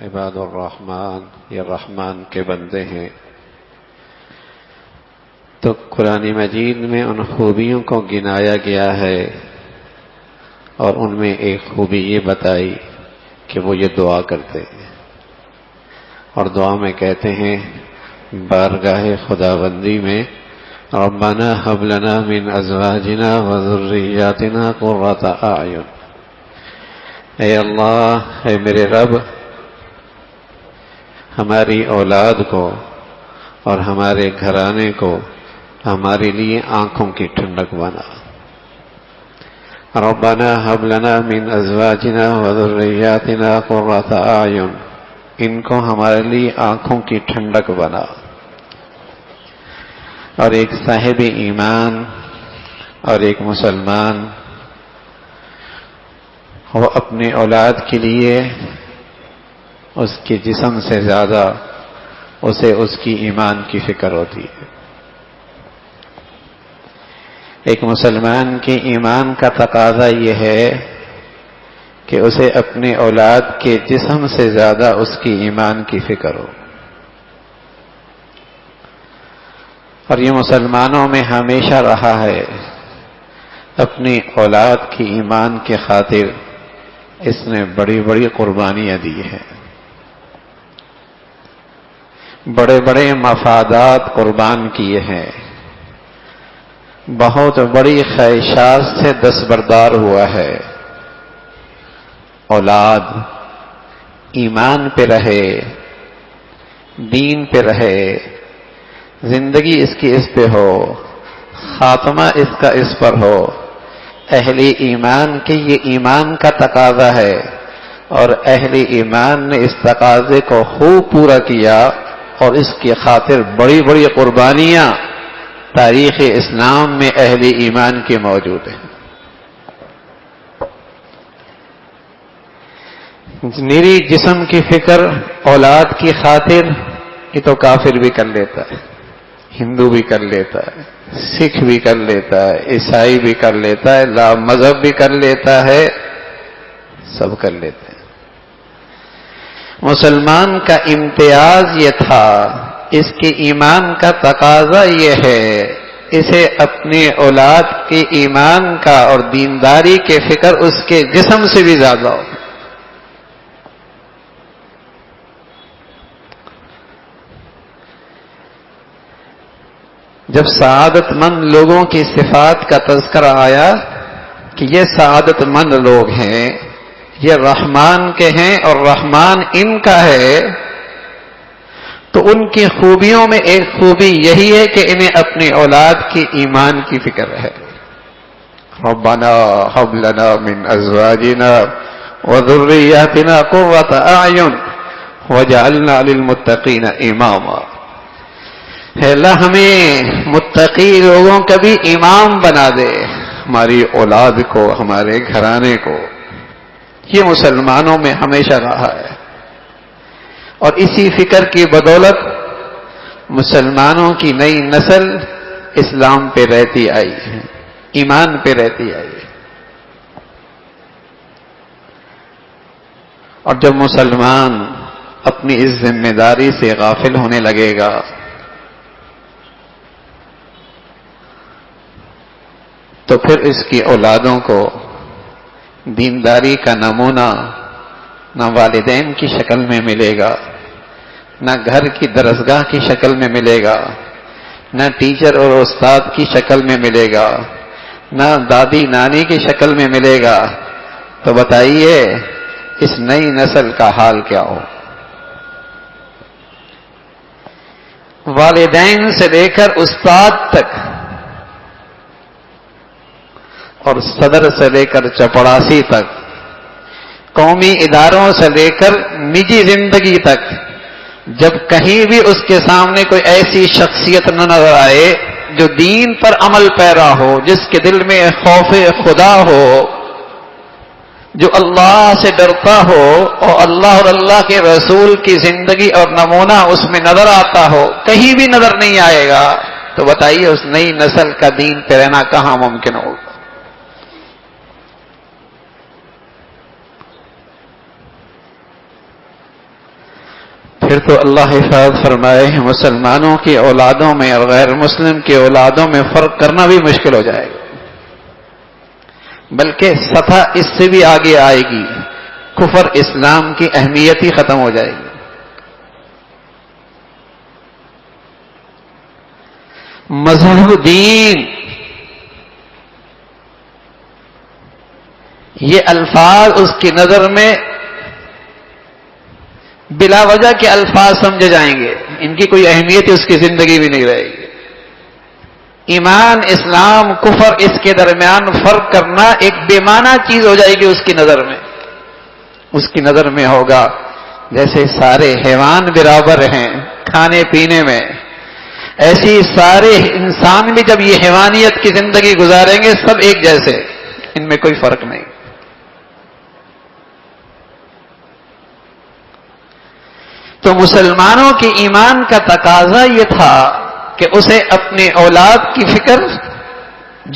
عباد الرحمن، یہ رحمان کے بندے ہیں۔ تو قرآن مجید میں ان خوبیوں کو گنایا گیا ہے، اور ان میں ایک خوبی یہ بتائی کہ وہ یہ دعا کرتے ہیں، اور دعا میں کہتے ہیں بارگاہ خداوندی میں ربنا هب لنا من ازواجنا وذرياتنا قرۃ اعین، اے اللہ، اے میرے رب، ہماری اولاد کو اور ہمارے گھرانے کو ہمارے لیے آنکھوں کی ٹھنڈک بنا۔ ربنا هب لنا من ازواجنا وذرياتنا قرۃ اعین، ان کو ہمارے لیے آنکھوں کی ٹھنڈک بنا۔ اور ایک صاحب ایمان اور ایک مسلمان وہ اپنے اولاد کے لیے اس کے جسم سے زیادہ اسے اس کی ایمان کی فکر ہوتی ہے۔ ایک مسلمان کے ایمان کا تقاضا یہ ہے کہ اسے اپنے اولاد کے جسم سے زیادہ اس کی ایمان کی فکر ہو۔ اور یہ مسلمانوں میں ہمیشہ رہا ہے، اپنی اولاد کی ایمان کے خاطر اس نے بڑی بڑی قربانیاں دی ہیں، بڑے بڑے مفادات قربان کیے ہیں، بہت بڑی خواہشات سے دستبردار ہوا ہے۔ اولاد ایمان پہ رہے، دین پہ رہے، زندگی اس کی اس پہ ہو، خاتمہ اس کا اس پر ہو۔ اہل ایمان کے یہ ایمان کا تقاضا ہے، اور اہل ایمان نے اس تقاضے کو خوب پورا کیا، اور اس کی خاطر بڑی بڑی قربانیاں تاریخ اسلام میں اہل ایمان کی موجود ہیں۔ میری جسم کی فکر اولاد کی خاطر یہ تو کافر بھی کر لیتا ہے، ہندو بھی کر لیتا ہے، سکھ بھی کر لیتا ہے، عیسائی بھی کر لیتا ہے، لا مذہب بھی کر لیتا ہے، سب کر لیتے ہیں۔ مسلمان کا امتیاز یہ تھا، اس کے ایمان کا تقاضا یہ ہے، اسے اپنی اولاد کے ایمان کا اور دینداری کے فکر اس کے جسم سے بھی زیادہ ہو۔ جب سعادت مند لوگوں کی صفات کا تذکرہ آیا کہ یہ سعادت مند لوگ ہیں، یہ رحمان کے ہیں اور رحمان ان کا ہے، تو ان کی خوبیوں میں ایک خوبی یہی ہے کہ انہیں اپنی اولاد کی ایمان کی فکر ہے۔ ربنا هب لنا من ازواجنا وذرياتنا قرۃ اعین وجعلنا للمتقین اماما۔ اے اللہ، ہمیں متقی لوگوں کا بھی امام بنا دے، ہماری اولاد کو، ہمارے گھرانے کو۔ یہ مسلمانوں میں ہمیشہ رہا ہے، اور اسی فکر کی بدولت مسلمانوں کی نئی نسل اسلام پہ رہتی آئی ہے، ایمان پہ رہتی آئی ہے۔ اور جب مسلمان اپنی اس ذمہ داری سے غافل ہونے لگے گا تو پھر اس کی اولادوں کو دینداری کا نمونہ نہ والدین کی شکل میں ملے گا، نہ گھر کی درسگاہ کی شکل میں ملے گا، نہ ٹیچر اور استاد کی شکل میں ملے گا، نہ دادی نانی کی شکل میں ملے گا۔ تو بتائیے اس نئی نسل کا حال کیا ہو؟ والدین سے لے کر استاد تک، اور صدر سے لے کر چپڑاسی تک، قومی اداروں سے لے کر نجی زندگی تک، جب کہیں بھی اس کے سامنے کوئی ایسی شخصیت نہ نظر آئے جو دین پر عمل پیرا ہو، جس کے دل میں خوف خدا ہو، جو اللہ سے ڈرتا ہو، اور اللہ اور اللہ کے رسول کی زندگی اور نمونہ اس میں نظر آتا ہو، کہیں بھی نظر نہیں آئے گا، تو بتائیے اس نئی نسل کا دین پہ رہنا کہاں ممکن ہوگا؟ پھر تو اللہ حفاظت فرمائے مسلمانوں کی اولادوں میں اور غیر مسلم کی اولادوں میں فرق کرنا بھی مشکل ہو جائے گا، بلکہ سطح اس سے بھی آگے آئے گی، کفر اسلام کی اہمیت ہی ختم ہو جائے گی۔ مذہب دین، یہ الفاظ اس کی نظر میں بلا وجہ کے الفاظ سمجھے جائیں گے، ان کی کوئی اہمیت اس کی زندگی بھی نہیں رہے گی۔ ایمان، اسلام، کفر، اس کے درمیان فرق کرنا ایک بے معنی چیز ہو جائے گی اس کی نظر میں۔ اس کی نظر میں ہوگا جیسے سارے حیوان برابر ہیں کھانے پینے میں، ایسی سارے انسان بھی جب یہ حیوانیت کی زندگی گزاریں گے سب ایک جیسے، ان میں کوئی فرق نہیں۔ تو مسلمانوں کے ایمان کا تقاضا یہ تھا کہ اسے اپنے اولاد کی فکر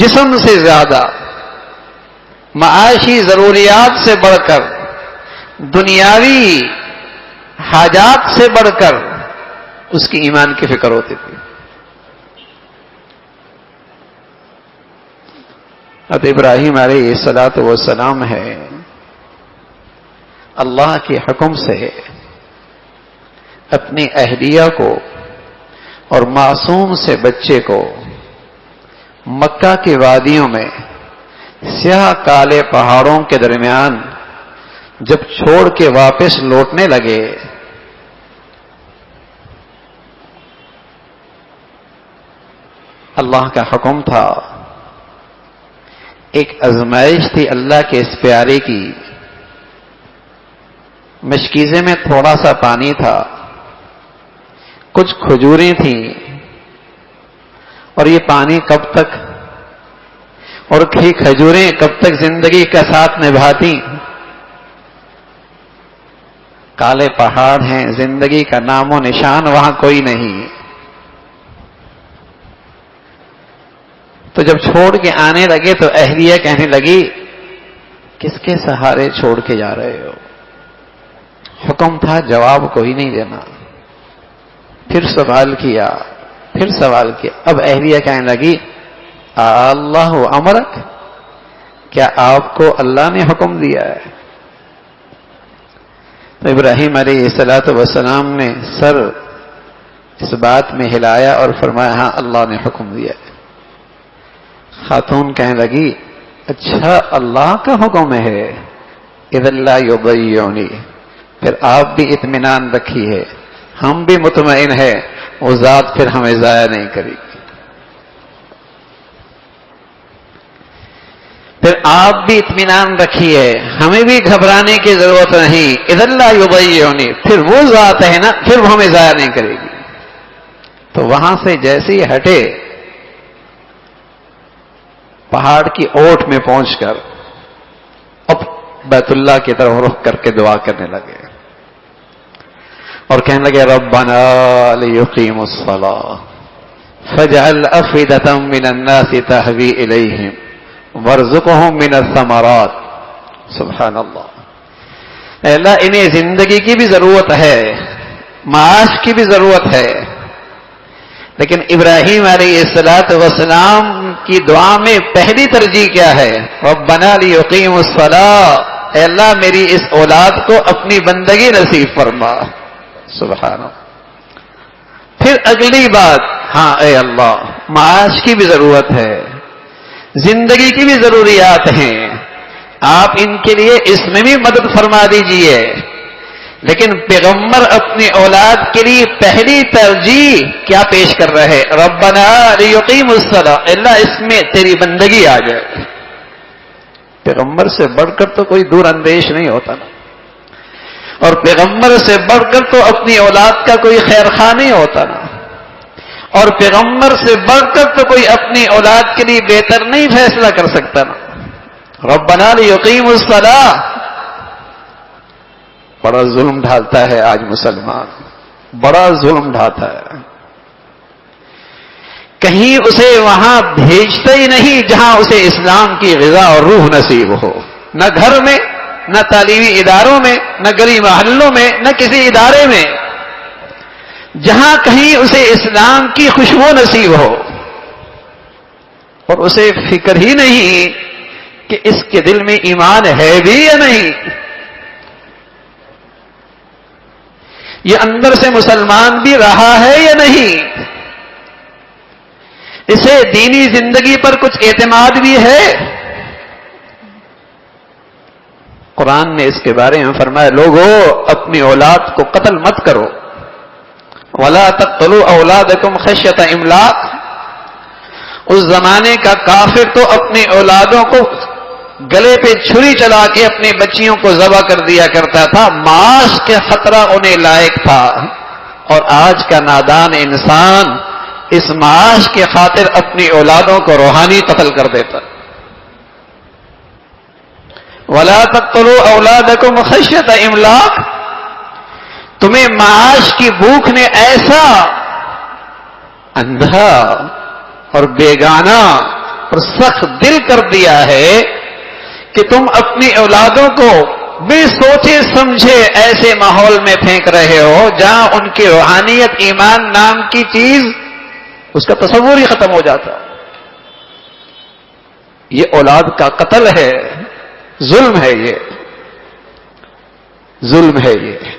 جسم سے زیادہ، معاشی ضروریات سے بڑھ کر، دنیاوی حاجات سے بڑھ کر اس کی ایمان کی فکر ہوتی تھی۔ اب ابراہیم علیہ الصلوۃ والسلام ہے، اللہ کے حکم سے اپنی اہلیہ کو اور معصوم سے بچے کو مکہ کی وادیوں میں سیاہ کالے پہاڑوں کے درمیان جب چھوڑ کے واپس لوٹنے لگے، اللہ کا حکم تھا، ایک آزمائش تھی اللہ کے اس پیارے کی۔ مشکیزے میں تھوڑا سا پانی تھا، کچھ کھجوریں تھیں، اور یہ پانی کب تک اور کھجوریں کب تک زندگی کا ساتھ نبھاتی؟ کالے پہاڑ ہیں، زندگی کا نام و نشان وہاں کوئی نہیں۔ تو جب چھوڑ کے آنے لگے تو اہلیہ کہنے لگی، کس کے سہارے چھوڑ کے جا رہے ہو؟ حکم تھا جواب کوئی نہیں دینا۔ پھر سوال کیا، پھر سوال کیا، اب اہلیہ کہنے لگی، اللہ امرک، کیا آپ کو اللہ نے حکم دیا ہے؟ تو ابراہیم علیہ الصلوۃ والسلام نے سر اس بات میں ہلایا اور فرمایا، ہاں اللہ نے حکم دیا ہے۔ خاتون کہنے لگی، اچھا اللہ کا حکم ہے، اذا لا یضیعنی، پھر آپ بھی اطمینان رکھیے، ہم بھی مطمئن ہے وہ ذات پھر ہمیں ضائع نہیں کرے گی۔ پھر آپ بھی اطمینان رکھیے، ہمیں بھی گھبرانے کی ضرورت نہیں، اذا لا یضیعنی، پھر وہ ذات ہے نا، پھر وہ ہمیں ضائع نہیں کرے گی۔ تو وہاں سے جیسے ہی ہٹے، پہاڑ کی اوٹ میں پہنچ کر اب بیت اللہ کی طرف رخ کر کے دعا کرنے لگے اور کہنے لگے، ربنا لیقیموا الصلاۃ فاجعل افئدۃ من الناس تہوی الیہم وارزقہم من الثمرات۔ سبحان اللہ، اے اللہ انہیں زندگی کی بھی ضرورت ہے، معاش کی بھی ضرورت ہے، لیکن ابراہیم علیہ الصلوۃ والسلام کی دعا میں پہلی ترجیح کیا ہے؟ ربنا لیقیموا الصلاۃ، اے اللہ میری اس اولاد کو اپنی بندگی نصیب فرما۔ سبحان اللہ۔ پھر اگلی بات، ہاں اے اللہ معاش کی بھی ضرورت ہے، زندگی کی بھی ضروریات ہیں، آپ ان کے لیے اس میں بھی مدد فرما دیجئے، لیکن پیغمبر اپنی اولاد کے لیے پہلی ترجیح کیا پیش کر رہے؟ ربنا لیقیموا الصلاۃ، اللہ اس میں تیری بندگی آ جائے۔ پیغمبر سے بڑھ کر تو کوئی دور اندیش نہیں ہوتا نا، اور پیغمبر سے بڑھ کر تو اپنی اولاد کا کوئی خیر خواہ نہیں ہوتا نا، اور پیغمبر سے بڑھ کر تو کوئی اپنی اولاد کے لیے بہتر نہیں فیصلہ کر سکتا نا۔ ربنا لیقیموا الصلاۃ، بڑا ظلم ڈھالتا ہے آج مسلمان، بڑا ظلم ڈھاتا ہے، کہیں اسے وہاں بھیجتا ہی نہیں جہاں اسے اسلام کی غذا اور روح نصیب ہو، نہ گھر میں، نہ تعلیمی اداروں میں، نہ گلی محلوں میں، نہ کسی ادارے میں، جہاں کہیں اسے اسلام کی خوشبو نصیب ہو اور اسے فکر ہی نہیں کہ اس کے دل میں ایمان ہے بھی یا نہیں، یہ اندر سے مسلمان بھی رہا ہے یا نہیں، اسے دینی زندگی پر کچھ اعتماد بھی ہے۔ قرآن نے اس کے بارے میں فرمایا لوگو اپنی اولاد کو قتل مت کرو، وَلَا تَقْتُلُوا أَوْلَادَكُمْ خَشْيَةَ إِمْلَاقٍ۔ اس زمانے کا کافر تو اپنی اولادوں کو گلے پہ چھری چلا کے اپنی بچیوں کو ذبح کر دیا کرتا تھا، معاش کے خطرہ انہیں لائق تھا، اور آج کا نادان انسان اس معاش کے خاطر اپنی اولادوں کو روحانی قتل کر دیتا۔ وَلَا تَقْتُلُوا أَوْلَادَكُمْ خَشْيَةَ إِمْلَاقٍ، تمہیں معاش کی بھوک نے ایسا اندھا اور بیگانہ اور سخت دل کر دیا ہے کہ تم اپنی اولادوں کو بے سوچے سمجھے ایسے ماحول میں پھینک رہے ہو جہاں ان کی روحانیت ایمان نام کی چیز اس کا تصور ہی ختم ہو جاتا۔ یہ اولاد کا قتل ہے، ظلم ہے، یہ ظلم ہے۔ یہ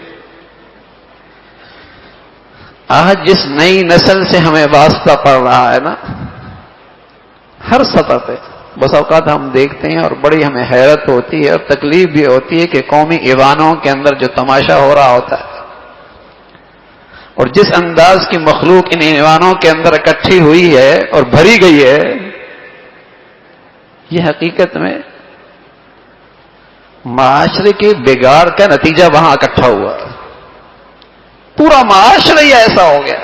آج جس نئی نسل سے ہمیں واسطہ پڑ رہا ہے نا، ہر سطح پہ بس اوقات ہم دیکھتے ہیں اور بڑی ہمیں حیرت ہوتی ہے اور تکلیف بھی ہوتی ہے کہ قومی ایوانوں کے اندر جو تماشا ہو رہا ہوتا ہے اور جس انداز کی مخلوق ان ایوانوں کے اندر اکٹھی ہوئی ہے اور بھری گئی ہے، یہ حقیقت میں معاشرے کے بگاڑ کا نتیجہ وہاں اکٹھا ہوا۔ پورا معاشرہ ہی ایسا ہو گیا،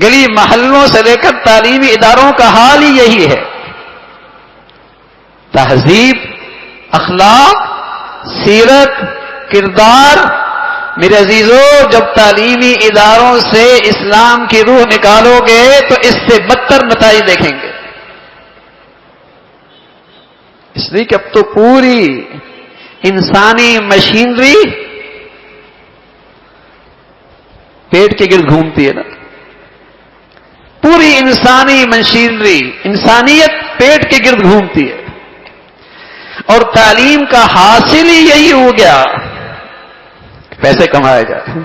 گلی محلوں سے لے کر تعلیمی اداروں کا حال ہی یہی ہے۔ تہذیب، اخلاق، سیرت، کردار، میرے عزیزو جب تعلیمی اداروں سے اسلام کی روح نکالو گے تو اس سے بدتر نتائج دیکھیں گے۔ اس لیے کہ اب تو پوری انسانی مشینری پیٹ کے گرد گھومتی ہے نا، پوری انسانی مشینری، انسانیت پیٹ کے گرد گھومتی ہے، اور تعلیم کا حاصل ہی یہی ہو گیا پیسے کمائے جائے۔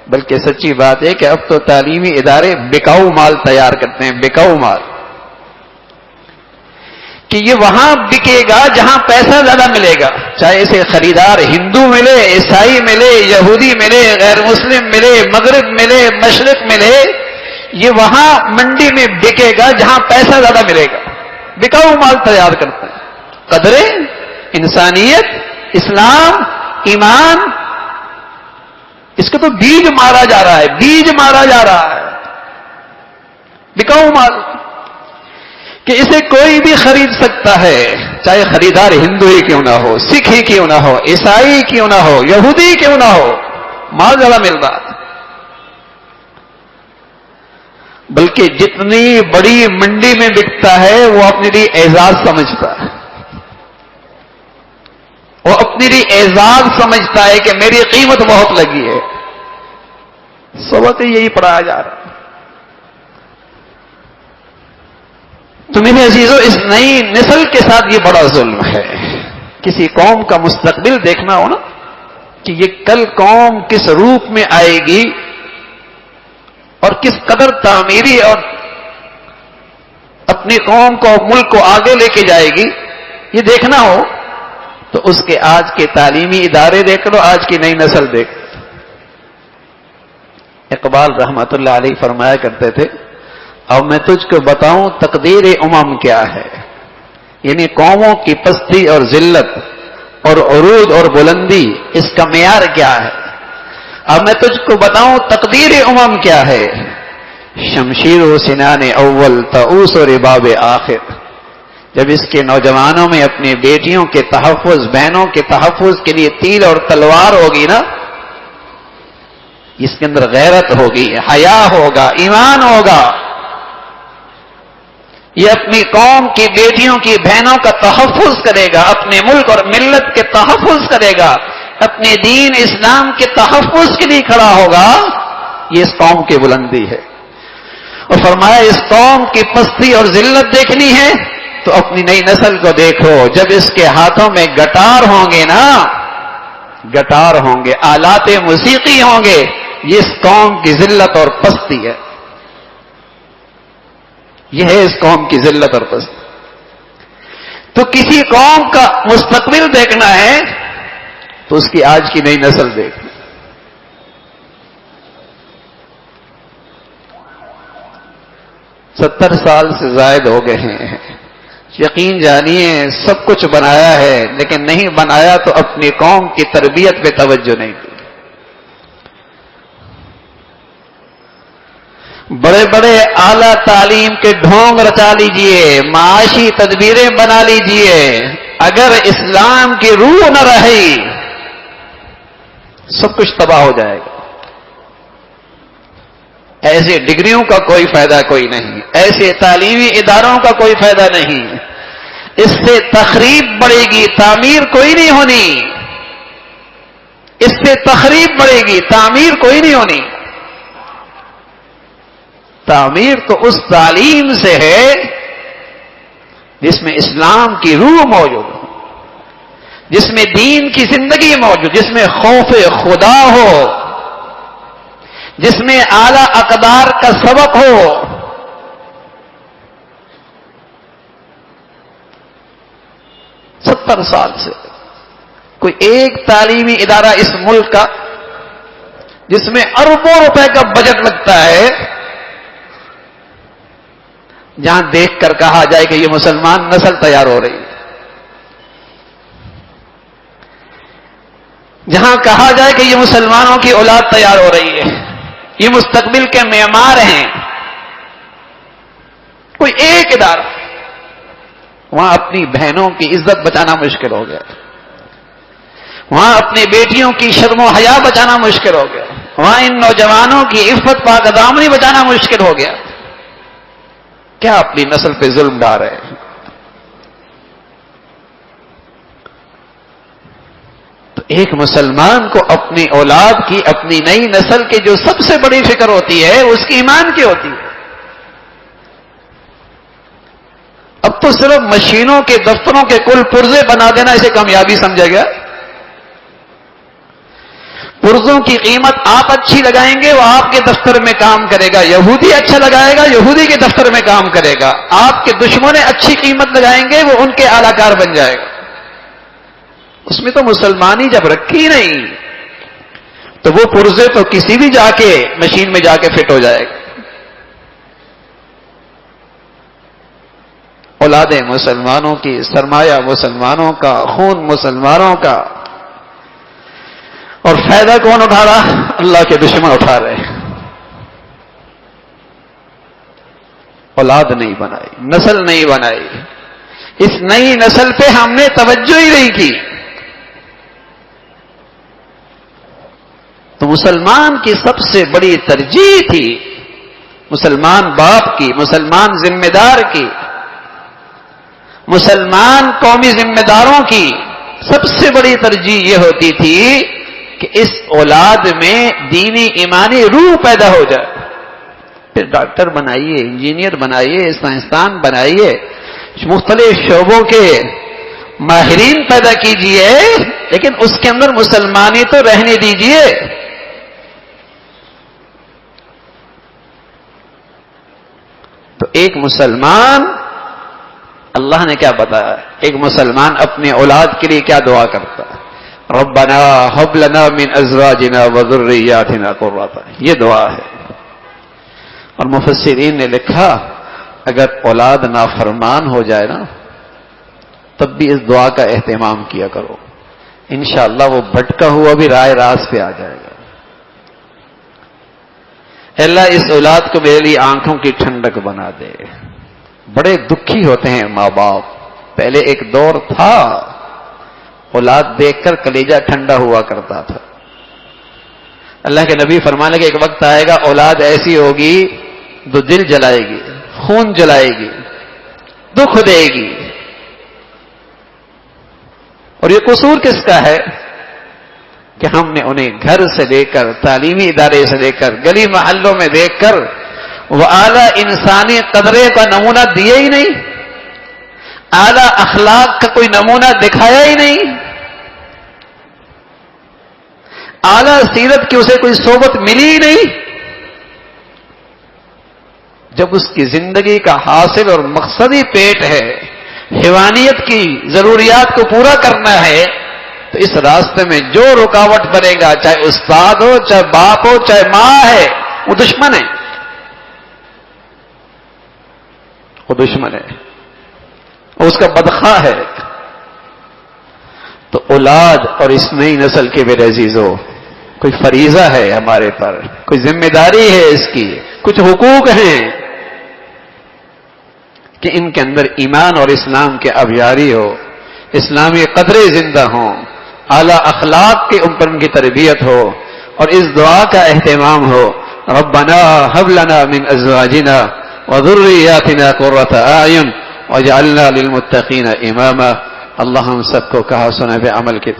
بلکہ سچی بات ہے کہ اب تو تعلیمی ادارے بکاؤ مال تیار کرتے ہیں، بکاؤ مال، کہ یہ وہاں بکے گا جہاں پیسہ زیادہ ملے گا، چاہے اسے خریدار ہندو ملے، عیسائی ملے، یہودی ملے، غیر مسلم ملے، مغرب ملے، مشرق ملے، یہ وہاں منڈی میں بکے گا جہاں پیسہ زیادہ ملے گا۔ بکاؤ مال تیار کرتے ہیں، قدریں، انسانیت، اسلام، ایمان، اس کا تو بیج مارا جا رہا ہے، بیج مارا جا رہا ہے، بکاؤ مال، کہ اسے کوئی بھی خرید سکتا ہے، چاہے خریدار ہندو ہی کیوں نہ ہو، سکھ ہی کیوں نہ ہو، عیسائی کیوں نہ ہو، یہودی کیوں نہ ہو، مال زیادہ مل رہا ہے۔ بلکہ جتنی بڑی منڈی میں بکتا ہے وہ اپنے لیے اعزاز سمجھتا ہے، وہ اپنے لیے اعزاز سمجھتا ہے کہ میری قیمت بہت لگی ہے۔ سبق یہی پڑھایا جا رہا ہے۔ تو میرے عزیزو اس نئی نسل کے ساتھ یہ بڑا ظلم ہے۔ کسی قوم کا مستقبل دیکھنا ہو نا کہ یہ کل قوم کس روپ میں آئے گی اور کس قدر تعمیری اور اپنی قوم کو ملک کو آگے لے کے جائے گی، یہ دیکھنا ہو تو اس کے آج کے تعلیمی ادارے دیکھ لو، آج کی نئی نسل دیکھ لو۔ اقبال رحمت اللہ علیہ فرمایا کرتے تھے، اب میں تجھ کو بتاؤں تقدیر امم کیا ہے، یعنی قوموں کی پستی اور ذلت اور عروج اور بلندی، اس کا معیار کیا ہے۔ اب میں تجھ کو بتاؤں تقدیر امم کیا ہے، شمشیر و سنان اول تعوس و رباب آخر۔ جب اس کے نوجوانوں میں اپنی بیٹیوں کے تحفظ، بہنوں کے تحفظ کے لیے تیر اور تلوار ہوگی نا، اس کے اندر غیرت ہوگی، حیا ہوگا، ایمان ہوگا، یہ اپنی قوم کی بیٹیوں کی بہنوں کا تحفظ کرے گا، اپنے ملک اور ملت کے تحفظ کرے گا، اپنے دین اسلام کے تحفظ کے لیے کھڑا ہوگا، یہ اس قوم کی بلندی ہے۔ اور فرمایا اس قوم کی پستی اور ذلت دیکھنی ہے تو اپنی نئی نسل کو دیکھو، جب اس کے ہاتھوں میں گٹار ہوں گے نا، گٹار ہوں گے، آلات موسیقی ہوں گے، یہ اس قوم کی ذلت اور پستی ہے۔ یہ ہے اس قوم کی ذلت اور پستی۔ تو کسی قوم کا مستقبل دیکھنا ہے تو اس کی آج کی نئی نسل دیکھنا۔ 70 سال سے زائد ہو گئے ہیں، یقین جانیے سب کچھ بنایا ہے، لیکن نہیں بنایا تو اپنی قوم کی تربیت پہ توجہ نہیں دی۔ بڑے بڑے اعلی تعلیم کے ڈھونگ رچا لیجئے، معاشی تدبیریں بنا لیجئے، اگر اسلام کی روح نہ رہی سب کچھ تباہ ہو جائے گا۔ ایسے ڈگریوں کا کوئی فائدہ کوئی نہیں، ایسے تعلیمی اداروں کا کوئی فائدہ نہیں، اس سے تخریب بڑھے گی، تعمیر کوئی نہیں ہونی، اس سے تخریب بڑھے گی، تعمیر کوئی نہیں ہونی۔ تعمیر تو اس تعلیم سے ہے جس میں اسلام کی روح موجود ہو، جس میں دین کی زندگی موجود، جس میں خوف خدا ہو، جس میں اعلی اقدار کا سبق ہو۔ ستر سال سے کوئی ایک تعلیمی ادارہ اس ملک کا جس میں اربوں روپے کا بجٹ لگتا ہے، جہاں دیکھ کر کہا جائے کہ یہ مسلمان نسل تیار ہو رہی ہے، جہاں کہا جائے کہ یہ مسلمانوں کی اولاد تیار ہو رہی ہے، یہ مستقبل کے معمار ہیں، کوئی ایک ادارہ، وہاں اپنی بہنوں کی عزت بچانا مشکل ہو گیا، وہاں اپنی بیٹیوں کی شرم و حیا بچانا مشکل ہو گیا، وہاں ان نوجوانوں کی عفت پاک دامنی بچانا مشکل ہو گیا۔ کیا اپنی نسل پہ ظلم ڈھا رہے ہیں؟ تو ایک مسلمان کو اپنی اولاد کی، اپنی نئی نسل کی جو سب سے بڑی فکر ہوتی ہے اس کی ایمان کی ہوتی ہے۔ اب تو صرف مشینوں کے دفتروں کے کل پرزے بنا دینا اسے کامیابی سمجھا گیا۔ پرزوں کی قیمت آپ اچھی لگائیں گے وہ آپ کے دفتر میں کام کرے گا، یہودی اچھا لگائے گا یہودی کے دفتر میں کام کرے گا، آپ کے دشمن اچھی قیمت لگائیں گے وہ ان کے اعلی کار بن جائے گا۔ اس میں تو مسلمانی جب رکھی نہیں تو وہ پرزے تو کسی بھی جا کے مشین میں جا کے فٹ ہو جائے گا۔ اولادیں مسلمانوں کی، سرمایہ مسلمانوں کا، خون مسلمانوں کا، اور فائدہ کون اٹھا رہا؟ اللہ کے دشمن اٹھا رہے۔ اولاد نہیں بنائی، نسل نہیں بنائی، اس نئی نسل پہ ہم نے توجہ ہی نہیں کی۔ تو مسلمان کی سب سے بڑی ترجیح تھی، مسلمان باپ کی، مسلمان ذمہ دار کی، مسلمان قومی ذمہ داروں کی سب سے بڑی ترجیح یہ ہوتی تھی کہ اس اولاد میں دینی ایمانی روح پیدا ہو جائے۔ پھر ڈاکٹر بنائیے، انجینئر بنائیے، سائنسدان بنائیے، مختلف شعبوں کے ماہرین پیدا کیجئے، لیکن اس کے اندر مسلمانی تو رہنے دیجئے۔ تو ایک مسلمان، اللہ نے کیا بتایا، ایک مسلمان اپنے اولاد کے لیے کیا دعا کرتا ہے؟ ربنا هب لنا من ازواجنا وذرياتنا قرۃ اعین، یہ دعا ہے۔ اور مفسرین نے لکھا اگر اولاد نافرمان ہو جائے نا تب بھی اس دعا کا اہتمام کیا کرو، انشاءاللہ وہ بھٹکا ہوا بھی راہ راست پہ آ جائے گا۔ اللہ اس اولاد کو میرے لیے آنکھوں کی ٹھنڈک بنا دے۔ بڑے دکھی ہوتے ہیں ماں باپ، پہلے ایک دور تھا اولاد دیکھ کر کلیجہ ٹھنڈا ہوا کرتا تھا۔ اللہ کے نبی فرمانے لگے ایک وقت آئے گا اولاد ایسی ہوگی جو دل جلائے گی، خون جلائے گی، دکھ دے گی۔ اور یہ قصور کس کا ہے؟ کہ ہم نے انہیں گھر سے لے کر، تعلیمی ادارے سے لے کر، گلی محلوں میں دیکھ کر وہ اعلیٰ انسانی قدرے کا نمونہ دیے ہی نہیں، اعلیٰ اخلاق کا کوئی نمونہ دکھایا ہی نہیں، اعلیٰ سیرت کی اسے کوئی صحبت ملی ہی نہیں۔ جب اس کی زندگی کا حاصل اور مقصد ہی پیٹ ہے، حیوانیت کی ضروریات کو پورا کرنا ہے، تو اس راستے میں جو رکاوٹ بنے گا، چاہے استاد ہو، چاہے باپ ہو، چاہے ماں ہے، وہ دشمن ہے، وہ دشمن ہے، وہ اس کا بدخواہ ہے۔ تو اولاد اور اس نئی نسل کے میرے عزیزو، کوئی فریضہ ہے ہمارے پر، کوئی ذمہ داری ہے اس کی، کچھ حقوق ہیں کہ ان کے اندر ایمان اور اسلام کے ابیاری ہو، اسلامی قدریں زندہ ہوں، اعلیٰ اخلاق کے اوپر ان کی تربیت ہو، اور اس دعا کا اہتمام ہو، ربنا هب لنا من ازواجنا وذرياتنا قرة اعین واجعلنا للمتقین اماما۔ اللہ ہم سب کو کہا سنا پہ عمل کی